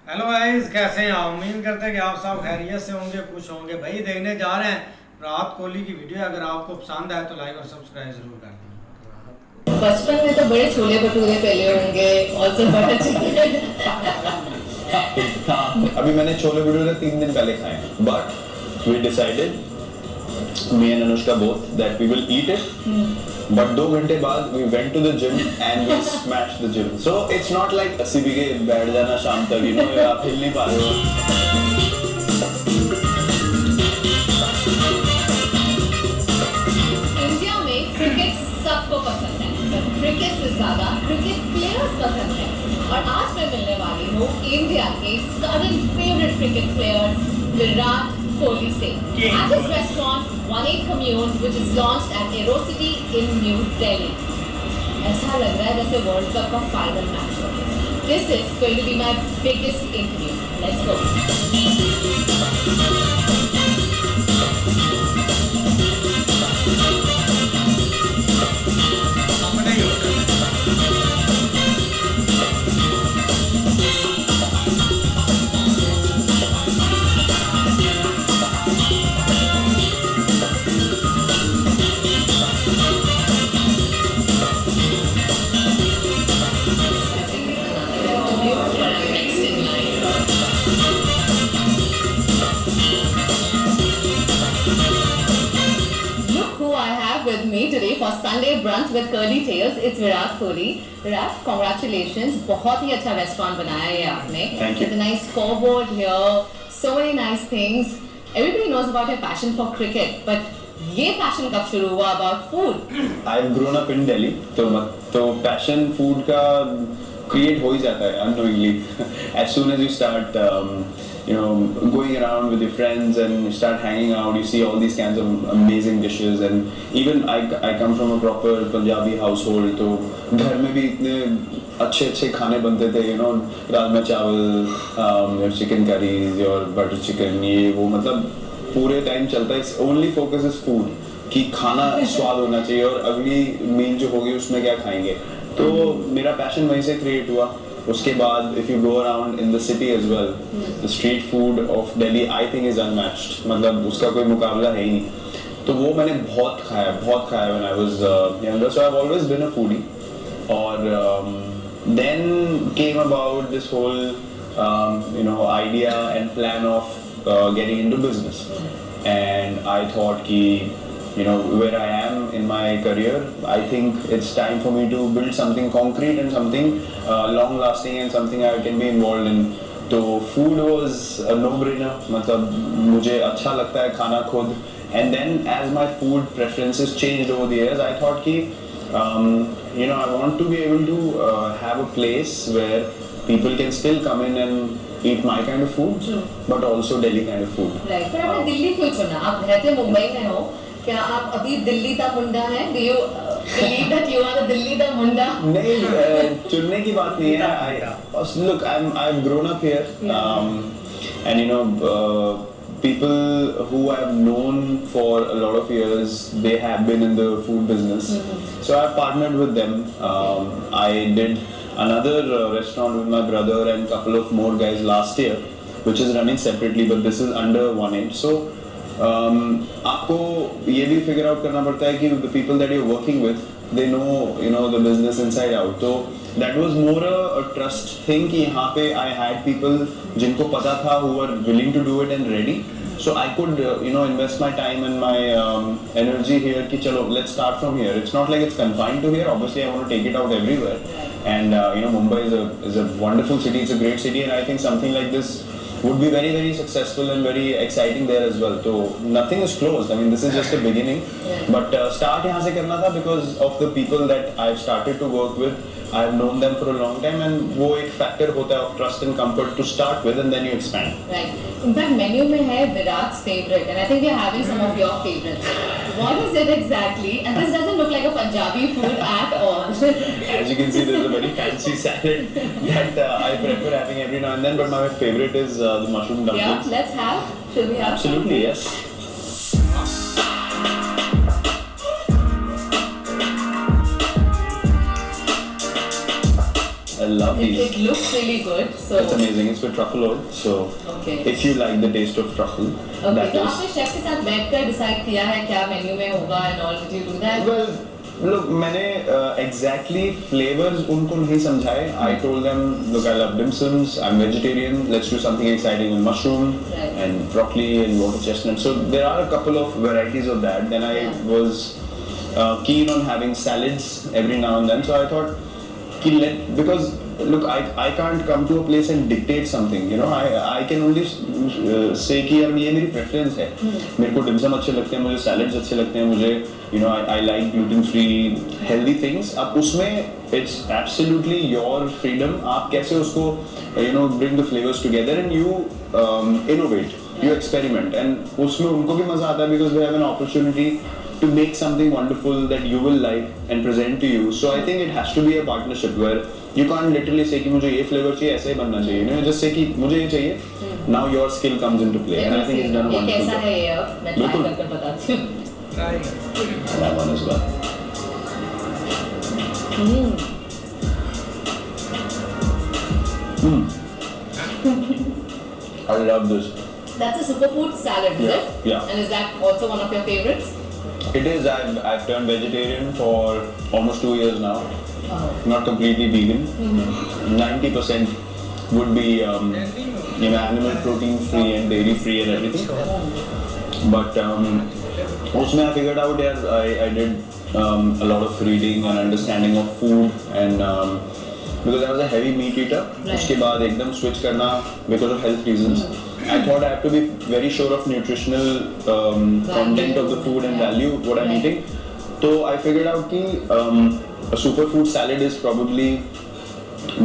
Hello guys, कैसे हैं आप? उम्मीद करते हैं कि आप सब खैरियत से होंगे, खुश होंगे। भाई देखने जा रहे हैं विराट कोहली की वीडियो। अगर आपको पसंद आए तो लाइक और सब्सक्राइब जरूर कर दें। बचपन में तो बड़े छोले भटूरे पहले होंगे, ऑल्सो बटर चिकन। अभी मैंने छोले भटूरे 3 दिन पहले खाए, but we decided, me and Anushka both, that we will eat it. But 2 घंटे बाद we went to the gym and we smashed the gym. So it's not like CB के बैठ जाना शाम तक, you know, आप हिल नहीं पा रहे हो. इंडिया में क्रिकेट सबको पसंद है, पर क्रिकेट से ज्यादा क्रिकेट प्लेयर्स पसंद है। और आज मैं मिलने वाली हूँ इंडिया के current favourite cricket player Virat Kohli से at his restaurant 18 Commune, which is launched at Aerocity in New Delhi. ऐसा लग रहा है जैसे वर्ल्ड कप का फाइनल मैच हो। This is going to be my biggest interview. Let's go. अपने ही होते हैं। Look who I have with me today for Sunday brunch with Curly Tails. It's Virat Kohli. Virat, congratulations. बहुत ही अच्छा restaurant बनाया है आपने. Thank you. There's a nice scoreboard here. So many nice things. Everybody knows about your passion for cricket, but ये passion कब शुरू हुआ about food? I've grown up in Delhi, तो passion food का create हो ही जाता है unknowingly. As soon as you start, going around with your friends and you start hanging out, you see all these kinds of amazing dishes. And even I come from a proper Punjabi household, तो घर में भी इतने अच्छे खाने बनते थे, राजमा चावल, चिकन करीज और बटर चिकन, ये वो, मतलब पूरे टाइम चलता है. ओनली फोकस इज फूड, कि खाना स्वाद होना चाहिए और अगली मील जो होगी उसमें क्या खाएंगे. तो मेरा पैशन वहीं से क्रिएट हुआ. उसके बाद if you go around in the city as well, the street food of Delhi I think is unmatched. मतलब उसका कोई मुकाबला है ही नहीं. तो वो मैंने बहुत खाया when I was younger. So I have always been a foodie. और then came about this whole idea and plan of getting into business. And I thought ki, where I am in my career, I think it's time for me to build something concrete and something long lasting and something I can be involved in. तो food was a no-brainer. मतलब मुझे अच्छा लगता है खाना खुद. And then as my food preferences changed over the years, I thought कि I want to be able to have a place where people can still come in and eat my kind of food, but also Delhi kind of food. Right. पर आपने दिल्ली क्यों चुना? आप रहते मुंबई में हो, क्या आप अभी दिल्ली का मुंडा हैं? Do you believe that you are the Delhi का मुंडा? नहीं, चुनने की बात नहीं है. Look, I've grown up here, and people who I've known for a lot of years, they have been in the food business. So I've partnered with them. I did another restaurant with my brother and couple of more guys last year, which is running separately, but this is under one end. So आपको ये भी figure out करना पड़ता है कि the people that you're working with, they know the business inside out. So that was more a trust thing कि यहाँ पे I had people जिनको पता था who were willing to do it and ready. So I could invest my time and my energy here कि चलो let's start from here. It's not like it's confined to here. Obviously I want to take it out everywhere. And Mumbai is a wonderful city. It's a great city, and I think something like this would be very, very successful and very exciting there as well. So nothing is closed. I mean, this is just a beginning. But start यहाँ से करना था because of the people that I've started to work with. I've known them for a long time, and वो एक factor होता है of trust and comfort to start with, and then you expand. Right. In fact, menu में है Virat's favorite, and I think we're having some of your favorites. What is it exactly? And this doesn't look like a Punjabi food at all. As you can see, there's a very fancy salad that I prefer having every now and then, but my favorite is the mushroom dumplings. Yeah, let's have. Should we have? Absolutely, yes. love these. It looks really good. So It's amazing. It's with truffle oil. So Okay. if you like the taste of truffle, Okay, that तो is. आपने chef के साथ बैठकर decide किया है क्या menu में होगा and all, did you do that? Well, look, मैंने exactly flavors उनको नहीं समझाए. I told them, look, I love dim sums. I'm vegetarian. Let's do something exciting with mushroom Right. and broccoli and water chestnut. So there are a couple of varieties of that. Then I was keen on having salads every now and then. So I thought, because look, I can't come to a place and dictate something. You know, I can only say कि यार ये मेरी preference है. मेरे को dim sum अच्छे लगते हैं, मुझे salads अच्छे लगते हैं, मुझे you know I like gluten free healthy things. अब उसमें it's absolutely your freedom. आप कैसे उसको you know bring the flavors together and you innovate, you experiment, and उसमें उनको भी मजा आता है because they have an opportunity to make something wonderful that you will like and present to you. So I think it has to be a partnership where you can't literally say कि मुझे ये flavor चाहिए, ऐसे ही बनना चाहिए. You know, just say कि मुझे ये चाहिए. Now your skill comes into play, and I think it's done a ये wonderful कैसा job. है ये अब मैं ट्राई बिल्कुल. करके बताती हूँ. And that one as well. I love this. That's a superfood salad, is Yeah, it? yeah. And is that also one of your favorites? It is. I've turned vegetarian for almost 2 years now. Oh. Not completely vegan. 90% would be you know animal protein free and dairy free and everything. But उसमें I figured out that I did a lot of reading and understanding of food and because I was a heavy meat eater. Right. उसके बाद एकदम switch करना because of health reasons. I thought I have to be very sure of nutritional content of the food and value what I'm Right. eating. So I figured out कि a superfood salad is probably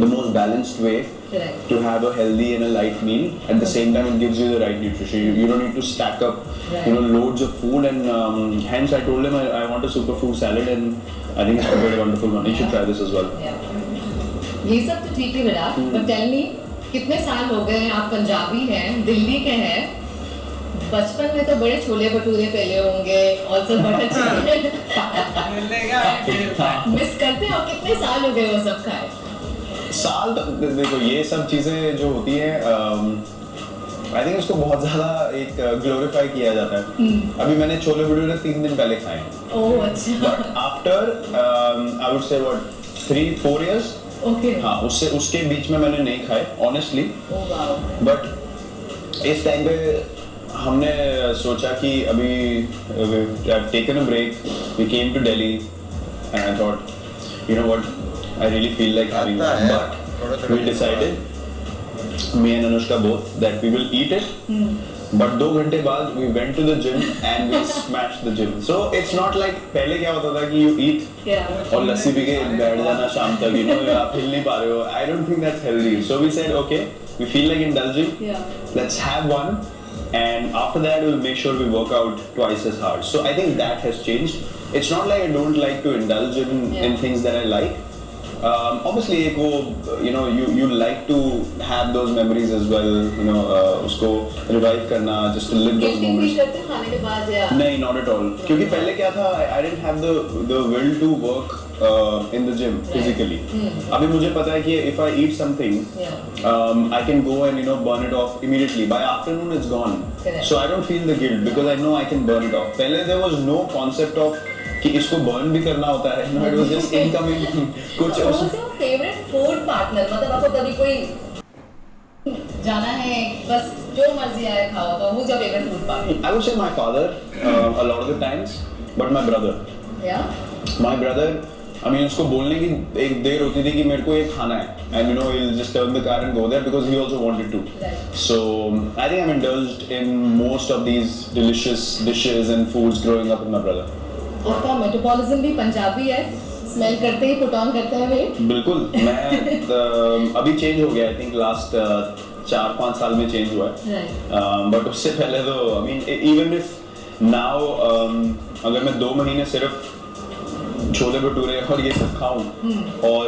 the most balanced way Correct. to have a healthy and a light meal. At the same time, it gives you the right nutrition. You don't need to stack up, Right. you know, loads of food. And hence, I told him I want a superfood salad, and I think it's a very wonderful one. You should try this as well. Yeah. ये सब तो ठीक है Virat, but tell me कितने साल हो गए हैं आप पंजाबी हैं, दिल्ली के हैं, बचपन में तो बड़े छोले भटूरे पहले होंगे, also बटर चिकन मिस करते हैं और कितने साल हो गए वो सब खाए? साल देखो ये सब चीजें जो होती हैं आई थिंक उसको बहुत ज्यादा एक ग्लोरीफाई किया जाता है. अभी मैंने छोले भटूरे 3 दिन पहले खाए हैं. ओह अच्छा. But after I would say what 3-4 years. Okay. हाँ उसके बीच में मैंने नहीं खाए ऑनेस्टली. Oh wow. बट इस टाइम पे हमने सोचा कि अभी taken a break, we came to Delhi and I thought you know what I really feel like having आता one, है. but we decided, me and Anushka both, that we will eat it. But 2 घंटे बाद we went to the gym and we smashed the gym. So it's not like पहले क्या होता था कि you eat Yeah. और लस्सी P के बैठ जाना शाम तक, you know, आप हिल नहीं पा रहे हो. I don't think that's healthy. So we said, okay, we feel like indulging. Yeah. Let's have one, and after that we'll make sure we work out twice as hard. So I think that has changed. It's not like I don't like to indulge in things that I like. Obviously एक वो you know you like to have those memories as well, you know, उसको revive करना, just to live those Guilty moments. feel करते हैं खाने के बाद या? नहीं, not at all. क्योंकि पहले क्या था, I didn't have the will to work in the gym physically. अभी मुझे पता है कि if I eat something, Yeah. I can go and you know burn it off immediately. By afternoon it's gone. Correct. So I don't feel the guilt because I know I can burn it off. पहले there was no concept of कि इसको burn भी करना होता है. No, it was just incoming. कुछ Who's your favorite food partner? मतलब आपको कभी कोई जाना है बस जो मर्जी आए खाओ तो who's your favorite food partner? I would say my father a lot of the times, but my brother. Yeah. My brother, I mean उसको बोलने की एक देर होती थी कि मेरे को ये खाना है, and you know he'll just turn the car and go there because he also wanted to. Right. So I think I'm indulged in most of these delicious dishes and foods growing up with my brother. आपका metabolism भी पंजाबी है, smell करते ही put on करते हैं wait. बिल्कुल. मैं अभी change हो गया, आई थिंक लास्ट 4-5 साल में चेंज हुआ है. Right. बट उससे पहले तो I mean even if now अगर मैं 2 महीने सिर्फ छोले भटूरे और ये सब खाऊं और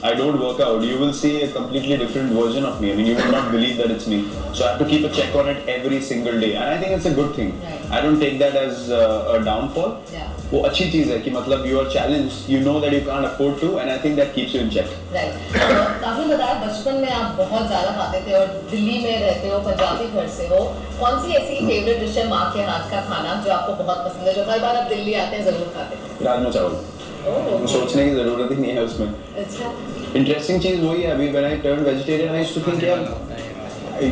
I don't work out, you will see a completely different version of me. I mean, you will not believe that it's me. So I have to keep a check on it every single day, and I think it's a good thing. Right. I don't take that as a downfall. Yeah. वो अच्छी चीज़ है कि मतलब you are challenged, you know that you can't afford to, and I think that keeps you in check. Right, तो आपने बताया बचपन में आप बहुत ज़्यादा खाते थे और दिल्ली में रहते हो, पंजाबी घर से हो, कौन सी ऐसी फेवरेट डिश है माँ के हाथ का खाना जो आपको बहुत पसंद है, जो हर बार आप दिल्ली आते हैं ज़रूर खाते हैं? राजमा चावल, ओह, सोचने की ज़रूरत ही नहीं है उसमें. अच्छा, Interesting चीज़ वही है, अभी when I turned vegetarian I used to think यार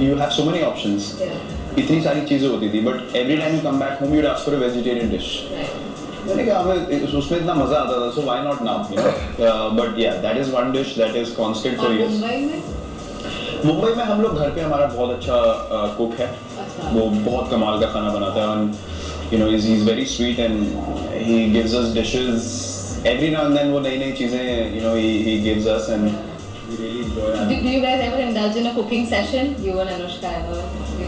you have so many options. इतनी सारी चीज़ें होती थी, but every time you come back home you'd ask for a vegetarian dish. मैंने कहा हमें उसमें इतना मजा आता था, so why not now, you know? But yeah, that is one dish that is constant for years. Mumbai में हम लोग घर पे हमारा बहुत अच्छा कुक है, वो बहुत कमाल का खाना बनाता है, and you know he's very sweet and he gives us dishes every now and then. वो नई नई चीजें you know he gives us and we really enjoy that. Do you guys ever indulge in a cooking session? You and Anushka ever?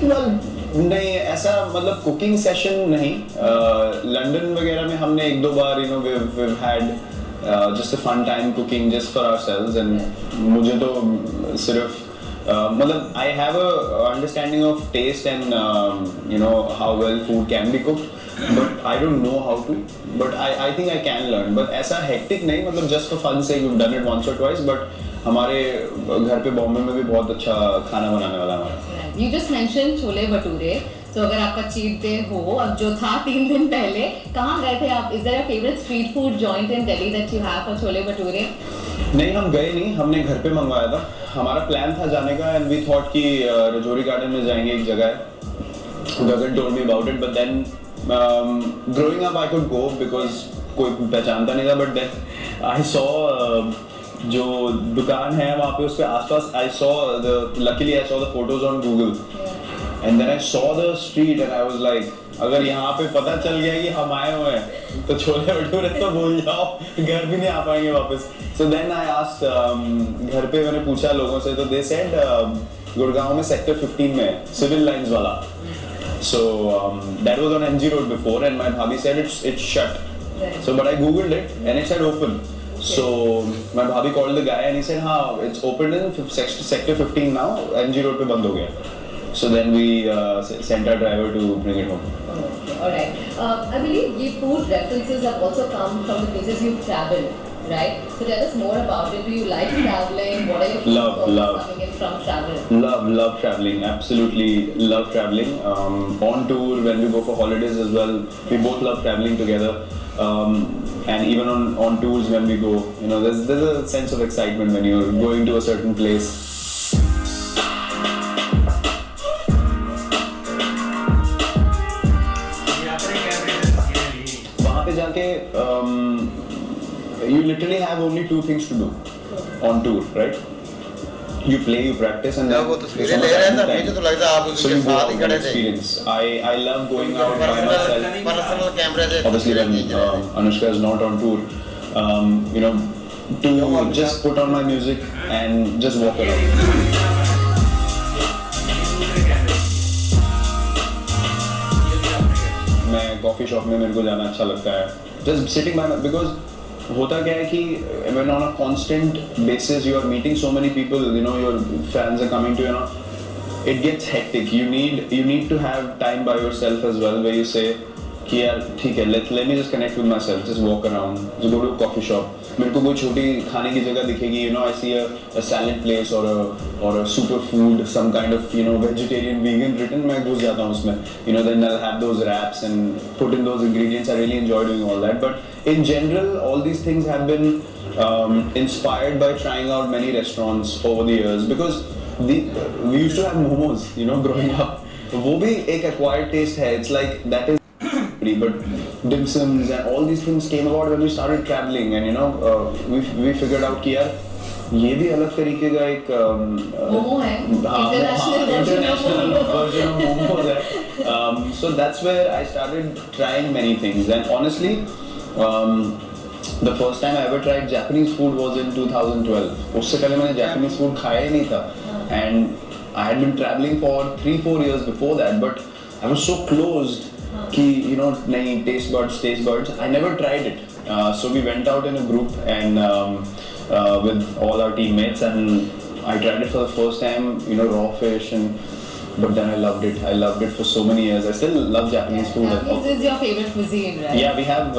Well, नहीं ऐसा मतलब cooking session नहीं. London वगैरह में हमने एक दो बार you know we've had just a fun time cooking just for ourselves, and मुझे तो सिर्फ मतलब I have a understanding of taste and you know how well food can be cooked, but I don't know how to, but I think I can learn, but ऐसा hectic नहीं, मतलब just for fun sake we've done it once or twice, but हमारे घर पे बॉम्बे में भी बहुत अच्छा खाना बनाने वाला हमारा. You just mentioned chole bhature, तो अगर आपका चीट डे हो, अब जो था 3 दिन पहले, कहाँ गए थे आप? Is there a favorite street food joint in Delhi that you have for chole bhature? नहीं, हम गए नहीं, हमने घर पे मंगवाया था. हमारा प्लान था जाने का and we thought कि रजौरी गार्डन में जाएंगे, एक जगह है. Gagan told me about it, but then growing up I could go because कोई पहचानता नहीं था, but then I saw जो दुकान है वहाँ पे उसके आसपास luckily I saw the photos on Google, and then I saw the street and I was like, अगर यहाँ पे पता चल गया कि हम आए हुए हैं तो छोले भटूरे तो भूल जाओ, घर भी नहीं आ पाएंगे वापस. So then I asked, घर पे मैंने पूछा लोगों से, तो they said गुड़गांव में सेक्टर 15 में है, सिविल लाइंस वाला. So that was on MG Road before, and my bhabhi said it's shut. So but I googled it and it said open. So my bhabhi called the guy and he said, हाँ it's open in sector 15 now, MG Road पे बंद हो गया. So then we sent our driver to bring it home. Okay, alright. I believe ये food references have also come from the places you've traveled, right? So tell us more about it. Do you like traveling? What are your favorite thoughts coming in from travel? Love traveling. Absolutely love traveling. On tour, when we go for holidays as well, we both love traveling together. And even on tours when we go, you know, there's a sense of excitement when you're going to a certain place. वहाँ पे जाके you literally have only 2 things to do on tour, right? You play, you practice, and then वो तस्वीरें ले रहे थे, मुझे तो लगता है आप so उसके you go साथ out ही and खड़े थे. experience. I love going out by myself. Personal कैमरे से Obviously, when Anushka is not on tour, you know, to just put on my music and just walk around. मैं coffee shop में मेरे को जाना अच्छा लगता है. Just sitting by because होता क्या है कि when on a constant basis you are meeting so many people, you know, your fans are coming to, you know, it gets hectic. You need to have time by yourself as well, where you say कि यार ठीक है, let me just connect with myself, just walk around, just go to a coffee shop. मेरे को कोई छोटी खाने की जगह दिखेगी, you know, I see a salad place or a super food, some kind of, you know, vegetarian, vegan written, मैं घुस जाता हूँ उसमें. You know, then I'll have those wraps and put in those ingredients. I really enjoy doing all that. But in general, all these things have been inspired by trying out many restaurants over the years, because we used to have momos, you know, growing up. वो भी एक acquired taste है. It's like that is. But dim sums and all these things came about when we started traveling, and you know we figured out कि यार ये भी अलग तरीके का एक मोमो है, international version of momos है. So that's where I started trying many things, and honestly the first time I ever tried Japanese food was in 2012. उससे पहले मैंने Japanese food खाया ही नहीं था, and I had been traveling for 3-4 years before that, but I was so closed कि you know नहीं taste buds. I never tried it. So we went out in a group and with all our teammates and I tried it for the first time. You know, raw fish but then I loved it. I loved it for so many years. I still love Japanese food. Japanese is your favorite cuisine, right? Yeah, we have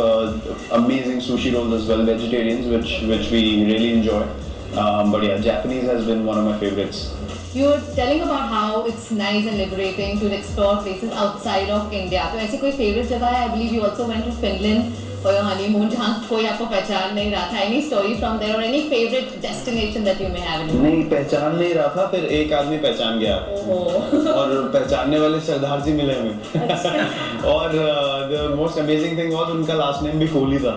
amazing sushi rolls as well, vegetarians, which we really enjoy. But yeah, Japanese has been one of my favorites. You were telling about how it's nice and liberating to explore places outside of India. तो ऐसी कोई favorite जगह है? I believe you also went to Finland for your honeymoon जहाँ कोई आपको पहचान नहीं रहा था. Any story from there or any favorite destination that you may have in mind? नहीं पहचान नहीं रहा था, फिर एक आदमी पहचान गया और पहचानने वाले सरदार जी मिले हमें और the most amazing thing was उनका last name भी कोहली था.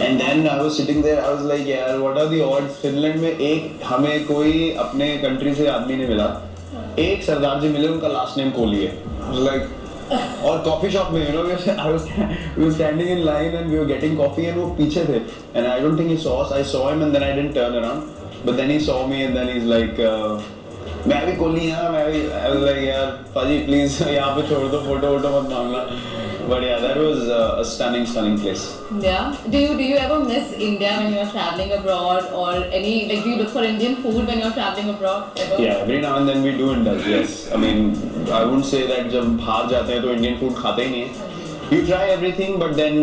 And then I was sitting there, I was like यार what are the odds? Finland में एक हमें कोई अपने कंट्री से आदमी नहीं मिला, एक सरदार जी मिले उनका लास्ट नेम कोहली है. I was like और कॉफी शॉप में you know we were standing in line and we were getting coffee and वो पीछे थे and I don't think he saw us. I saw him and then I didn't turn around but then he saw me and then he's like मैं भी कोहली हाँ मैं भी. I was like यार पाजी प्लीज यहाँ पे छोड़ दो, फोटो मत मांगना. But yeah, that was a stunning place. Yeah. Do you ever miss India when you're traveling abroad or any like do you look for Indian food when you're traveling abroad? Ever? Yeah, every now and then we do indulge. Yes, I mean I wouldn't say that जब बाहर जाते हैं तो Indian food खाते ही नहीं हैं. You try everything, but then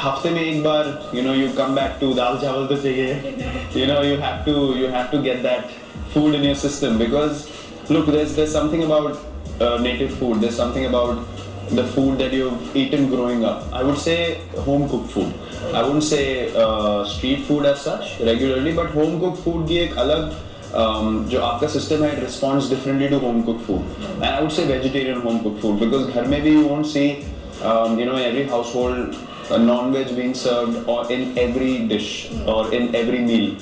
हफ्ते में एक बार you know you come back to दाल चावल तो चाहिए. You know you have to get that food in your system because look there's something about native food. There's something about the food that you've eaten growing up. I would say home cooked food. I wouldn't say street food as such regularly, but home cooked food की एक अलग जो आपका system है it responds differently to home cooked food. And I would say vegetarian home cooked food because घर में भी you won't see you know every household non-veg being served or in every dish or in every meal.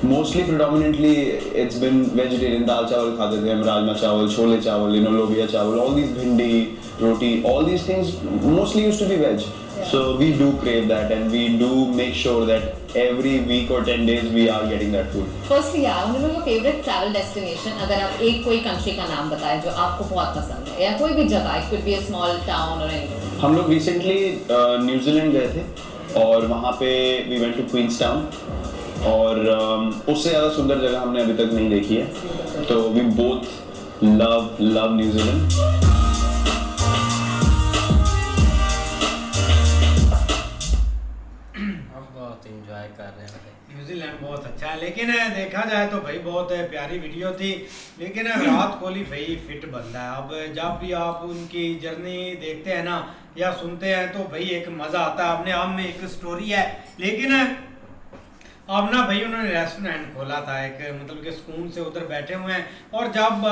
Mostly predominantly it's been vegetarian. दाल चावल खाते थे हम, राजमा चावल, छोले चावल, you know लोबिया चावल, all these भिंडी, roti, all these things mostly used to be veg. Yeah. So we do crave that and we do make sure that every week or 10 days we are getting that food. Firstly, yeah, I want to know your favorite travel destination. अगर आप एक कोई country का नाम बताएं जो आपको बहुत पसंद है या कोई भी जगह, it could be a small town or anything. हम लोग recently न्यूजीलैंड गए थे और वहाँ पे we went to Queenstown और उससे ज़्यादा सुंदर जगह हमने अभी तक नहीं देखी है. तो we both love New Zealand. बहुत एंजॉय कर रहे हैं. न्यूजीलैंड बहुत अच्छा है लेकिन देखा जाए तो भाई बहुत प्यारी वीडियो थी लेकिन विराट कोहली भाई फिट बंदा है. अब जब भी आप उनकी जर्नी देखते हैं ना या सुनते हैं तो भाई एक मज़ा आता है. अपने आप में एक स्टोरी है लेकिन अब ना भाई उन्होंने रेस्टोरेंट खोला था एक मतलब कि सुकून से उधर बैठे हुए हैं और जब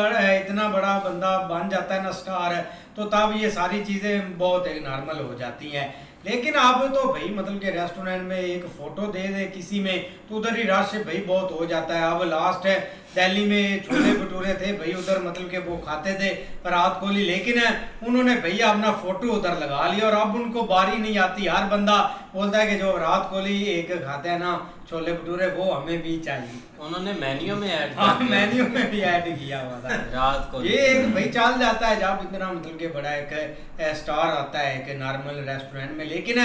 इतना बड़ा बंदा बन जाता है ना स्टार है तो तब ये सारी चीज़ें बहुत एक नॉर्मल हो जाती हैं. लेकिन अब तो भाई मतलब कि रेस्टोरेंट में एक फ़ोटो दे किसी में तो उधर ही रश भाई बहुत हो जाता है. अब लास्ट है दिल्ली में छोले भटूरे थे भाई उधर मतलब कि वो खाते थे विराट कोहली लेकिन उन्होंने भैया अपना फ़ोटो उधर लगा लिया और अब उनको बारी नहीं आती. हर बंदा बोलता है कि जो विराट कोहली एक खाते हैं ना छोले भटूरे वो हमें भी चाहिए. उन्होंने मेन्यू में ऐड हाँ मेन्यू में भी ऐड किया हुआ था. रात को ये एक भाई चल जाता है जब इतना मतलब कि बड़ा एक स्टार आता है एक नॉर्मल रेस्टोरेंट में लेकिन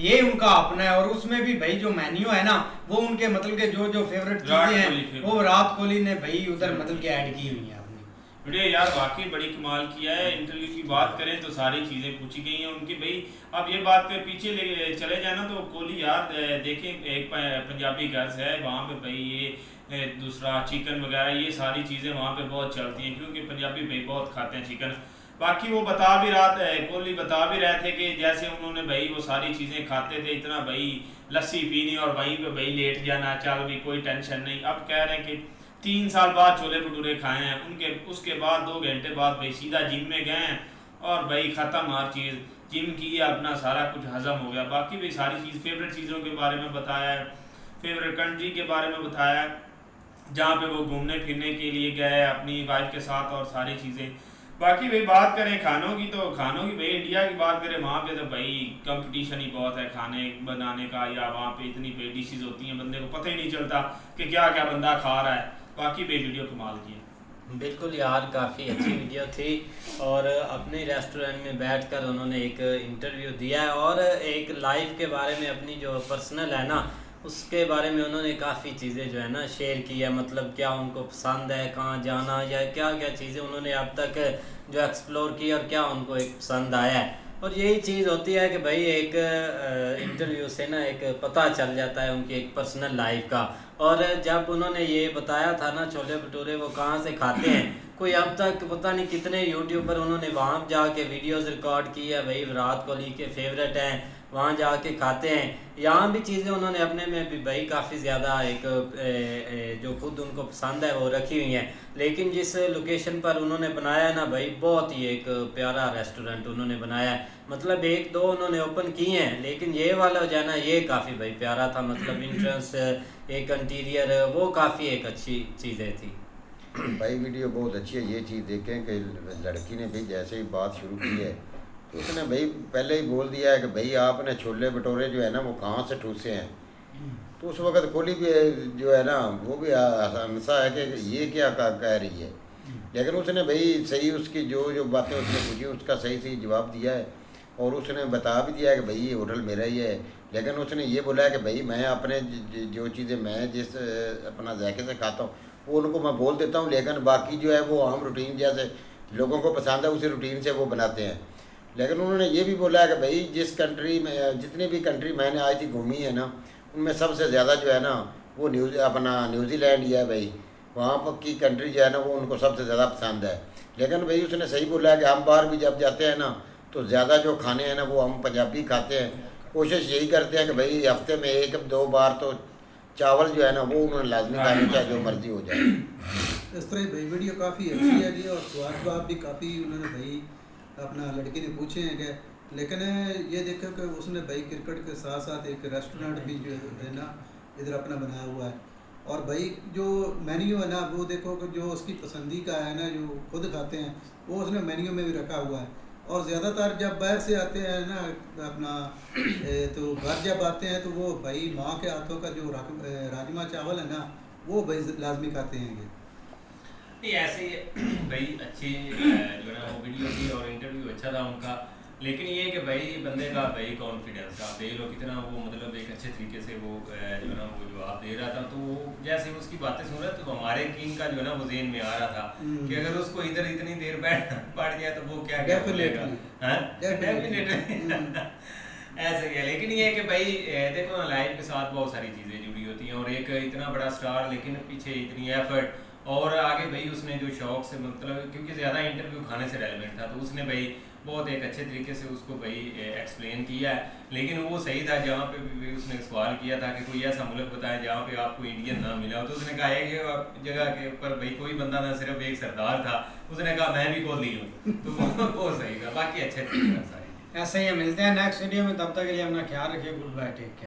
ये उनका अपना है और उसमें भी भाई जो मेन्यू है ना वो उनके मतलब के जो फेवरेट चीजें हैं वो विराट कोहली ने भाई उधर मतलब कि ऐड की हुई है अपनी वीडियो. यार वाकई बड़ी कमाल किया है. इंटरव्यू की बात करें तो सारी चीज़ें पूछी गई हैं उनकी. भाई अब ये बात के पीछे ले चले जाए ना तो कोहली यार देखें एक पंजाबी घर है वहाँ पे भाई ये दूसरा चिकन वगैरह ये सारी चीज़ें वहाँ पे बहुत चलती हैं क्योंकि पंजाबी भाई बहुत खाते हैं चिकन. बाकी वो कोहली बता भी रहे थे कि जैसे उन्होंने भाई वो सारी चीज़ें खाते थे इतना भाई लस्सी पीनी और वहीं पे भाई लेट जाना चल भी कोई टेंशन नहीं. अब कह रहे हैं कि 3 साल बाद छोले भटूरे खाए हैं उसके बाद 2 घंटे बाद भाई सीधा जिम में गए हैं और भाई ख़त्म हर चीज़. जिम की अपना सारा कुछ हजम हो गया. बाकी भाई सारी चीज़ फेवरेट चीज़ों के बारे में बताया है, फेवरेट कंट्री के बारे में बताया है जहाँ पे वो घूमने फिरने के लिए गए अपनी वाइफ के साथ और सारी चीज़ें. बाकी भाई बात करें खानों की तो खानों की भाई इंडिया की बात करें वहाँ पे तो भाई कंपटीशन ही बहुत है खाने बनाने का या वहाँ पे इतनी भाई डिशेज होती हैं बंदे को पता ही नहीं चलता कि क्या क्या बंदा खा रहा है. बाकी भाई वीडियो कमाल की है. बिल्कुल यार, काफ़ी अच्छी वीडियो थी। और अपने रेस्टोरेंट में बैठकर उन्होंने एक इंटरव्यू दिया है और एक लाइफ के बारे में, अपनी जो पर्सनल है ना उसके बारे में उन्होंने काफ़ी चीज़ें जो है ना शेयर की है। मतलब क्या उनको पसंद है, कहाँ जाना, या क्या क्या चीज़ें उन्होंने अब तक जो एक्सप्लोर की और क्या उनको एक पसंद आया है। और यही चीज़ होती है कि भाई एक इंटरव्यू से ना एक पता चल जाता है उनकी एक पर्सनल लाइफ का। और जब उन्होंने ये बताया था ना छोले भटूरे वो कहाँ से खाते हैं, कोई अब तक पता नहीं कितने यूट्यूबर उन्होंने वहाँ जाके वीडियोस रिकॉर्ड की है, भाई विराट कोहली के फेवरेट हैं, वहाँ जाके खाते हैं। यहाँ भी चीज़ें उन्होंने अपने में भी भाई काफ़ी ज़्यादा एक जो खुद उनको पसंद है वो रखी हुई हैं। लेकिन जिस लोकेशन पर उन्होंने बनाया है ना भाई, बहुत ही एक प्यारा रेस्टोरेंट उन्होंने बनाया है। मतलब एक दो उन्होंने ओपन किए हैं, लेकिन ये वाला जो है ना ये काफ़ी भाई प्यारा था। मतलब इंट्रेंस, एक इंटीरियर, वो काफ़ी एक अच्छी चीज़ें थी। भाई वीडियो बहुत अच्छी है। ये चीज़ देखें कि लड़की ने भाई जैसे ही बात शुरू की है तो उसने भाई पहले ही बोल दिया है कि भाई आपने छोले भटूरे जो है ना वो कहाँ से ठूसे हैं। तो उस वक्त कोहली भी जो है ना वो भी हंसा है कि ये क्या कह रही है। लेकिन उसने भाई सही उसकी जो जो बातें उसने पूछी उसका सही सही जवाब दिया है। और उसने बता भी दिया है कि भाई ये होटल मेरा ही है। लेकिन उसने ये बोला है कि भाई मैं अपने जो चीज़ें मैं जिस अपना जायके से खाता हूँ वो उनको मैं बोल देता हूँ, लेकिन बाकी जो है वो आम रूटीन जैसे लोगों को पसंद है उसी रूटीन से वो बनाते हैं। लेकिन उन्होंने ये भी बोला है कि भाई जिस कंट्री में जितनी भी कंट्री मैंने आज तक घूमी है ना उनमें सबसे ज़्यादा जो है ना वो न्यूजीलैंड ही है भाई। वहाँ पर की कंट्री जो है ना वो उनको सबसे ज़्यादा पसंद है। लेकिन भाई उसने सही बोला है कि हम बाहर भी जब जाते हैं ना तो ज़्यादा जो खाने हैं ना वो हम पंजाबी खाते हैं। कोशिश यही करते हैं कि भाई हफ्ते में 1-2 बार तो चावल जो है ना वो उन्होंने लाजमी खाने, चाहे जो मर्जी हो जाए। इस तरह भाई वीडियो काफ़ी अच्छी है जी। और सवाल जवाब भी काफ़ी उन्होंने भाई अपना लड़की ने पूछे हैं कि, लेकिन ये देखो कि उसने भाई क्रिकेट के साथ साथ एक रेस्टोरेंट भी जो है ना इधर अपना बनाया हुआ है। और भाई जो मेन्यू है ना वो देखो कि जो उसकी पसंदी का है ना जो खुद खाते हैं वो उसने मेन्यू में भी रखा हुआ है। और ज़्यादातर जब बाहर से आते हैं ना अपना तो घर जब आते हैं तो वो भाई माँ के हाथों का जो राजमा चावल है ना वो भाई लाजमी खाते हैं ये। नहीं ऐसे ही भाई अच्छी जो है ना वो वीडियो थी और इंटरव्यू अच्छा था उनका। लेकिन ये कि भाई बंदे का भाई कॉन्फिडेंस, आप देख लो कितना वो मतलब एक अच्छे तरीके से वो जो है ना वो जवाब दे रहा था। तो जैसे उसकी बातें सुन रहे तो हमारे किंग का जो है ना वो ज़हन में आ रहा था कि अगर उसको इधर इतनी देर बैठ जाए तो वो क्या क्या बोलेगा। ऐसे ही है। लेकिन ये कि भाई देखो ना लाइफ के साथ बहुत सारी चीज़ें जुड़ी होती हैं और एक इतना बड़ा स्टार लेकिन पीछे इतनी एफर्ट और आगे भाई उसने जो शौक से मतलब क्योंकि ज़्यादा इंटरव्यू खाने से रेलेवेंट था तो उसने भाई बहुत एक अच्छे तरीके से उसको भाई एक्सप्लेन किया है। लेकिन वो सही था जहाँ पे भी उसने सवाल किया था कि कोई ऐसा मुल्क बताया जहाँ पे आपको इंडियन ना मिला हो तो उसने कहा एक जगह के ऊपर भाई कोई बंदा ना सिर्फ एक सरदार था, उसने कहा मैं भी कोहली हूँ। तो वो सही था। बाकी अच्छे तरीके से ऐसे ही मिलते हैं नेक्स्ट वीडियो में, तब तक के लिए अपना ख्याल रखिए। Good bye, take care.